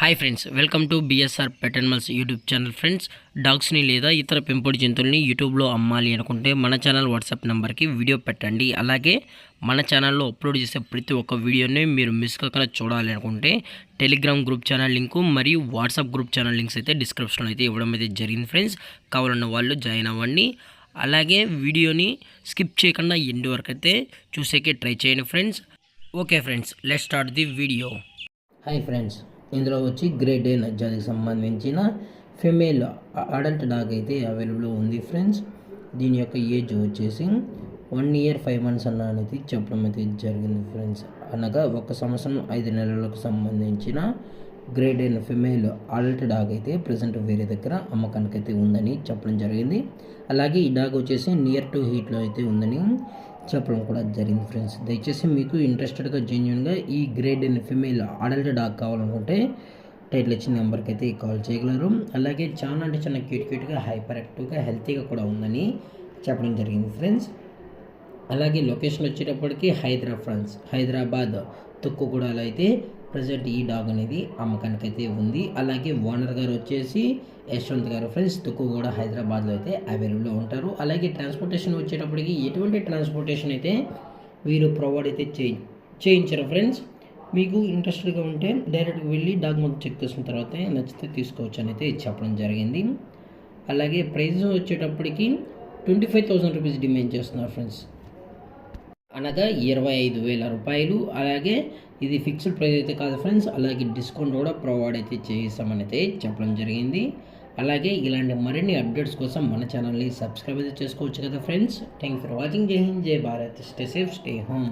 Hi friends, welcome to BSR pet animals YouTube channel. Friends, డాగ్స్ని లేదా ఇతర పెంపుడు జంతువుల్ని యూట్యూబ్లో అమ్మాలి అనుకుంటే మన ఛానల్ వాట్సాప్ నెంబర్కి వీడియో పెట్టండి. అలాగే మన ఛానల్లో అప్లోడ్ చేసే ప్రతి ఒక్క వీడియోని మీరు మిస్ కాకుండా చూడాలి అనుకుంటే టెలిగ్రామ్ గ్రూప్ ఛానల్ లింకు మరియు వాట్సాప్ గ్రూప్ ఛానల్ లింక్స్ అయితే డిస్క్రిప్షన్లో అయితే ఇవ్వడం అయితే జరిగింది. ఫ్రెండ్స్, కావాలన్న వాళ్ళు జాయిన్ అవ్వండి. అలాగే వీడియోని స్కిప్ చేయకుండా ఎండ్ వరకు అయితే చూసేకే ట్రై చేయండి friends. Okay friends, let's start the video. Hi friends, ఇందులో వచ్చి గ్రేట్ ఏ జాతికి సంబంధించిన ఫిమేల్ అడల్ట్ డాగ్ అయితే అవైలబుల్ ఉంది ఫ్రెండ్స్. దీని యొక్క ఏజ్ వచ్చేసి 1 year 5 months అనేది చెప్పడం అయితే జరిగింది ఫ్రెండ్స్. అనగా 1 సంవత్సరం 5 నెలలకు సంబంధించిన great a female adult dog అయితే ప్రజెంట్ వేరే దగ్గర అమ్మకానికి అయితే ఉందని చెప్పడం జరిగింది. అలాగే ఈ డాగ్ వచ్చేసి నియర్ టు హీట్లో అయితే ఉందని చెప్పడం కూడా జరిగింది ఫ్రెండ్స్. దయచేసి మీకు ఇంట్రెస్టెడ్గా జెన్యున్గా ఈ grade in female adult dog కావాలనుకుంటే టైటిల్ ఇచ్చిన నెంబర్కి అయితే కాల్ చేయగలరు. అలాగే చాలా అంటే చాలా క్యూట్గా హైపర్ యాక్టివ్గా హెల్తీగా కూడా ఉందని చెప్పడం జరిగింది ఫ్రెండ్స్. అలాగే లొకేషన్ వచ్చేటప్పటికి హైదరాబాద్ తుక్కుగూడలో అయితే ప్రజెంట్ ఈ డాగ్ అనేది అమ్మకానికి అయితే ఉంది. అలాగే ఓనర్ గారు వచ్చేసి యశ్వంత్ గారు ఫ్రెండ్స్, తుక్కుగూడ హైదరాబాద్లో అయితే అవైలబుల్లో ఉంటారు. అలాగే ట్రాన్స్పోర్టేషన్ వచ్చేటప్పటికి ఎటువంటి ట్రాన్స్పోర్టేషన్ అయితే వీరు ప్రొవైడ్ అయితే చేయించారు ఫ్రెండ్స్. మీకు ఇంట్రెస్టెడ్గా ఉంటే డైరెక్ట్గా వెళ్ళి డాగ్ మొత్తం చెక్ చేసిన తర్వాత నచ్చితే తీసుకోవచ్చు అని అయితే చెప్పడం జరిగింది. అలాగే ప్రైస్ వచ్చేటప్పటికి 25,000 రూపీస్ డిమాండ్ చేస్తున్నారు ఫ్రెండ్స్, అనగా 25,000 రూపాయలు. అలాగే ఇది ఫిక్స్డ్ ప్రైస్ అయితే కాదు ఫ్రెండ్స్. అలాగే డిస్కౌంట్ కూడా ప్రొవైడ్ అయితే చేస్తామని అయితే చెప్పడం జరిగింది. అలాగే ఇలాంటి మరిన్ని అప్డేట్స్ కోసం మన ఛానల్ని సబ్స్క్రైబ్ అయితే చేసుకోవచ్చు కదా ఫ్రెండ్స్. Thank for watching. జై హింద్, జై Bharat. Stay safe, stay home.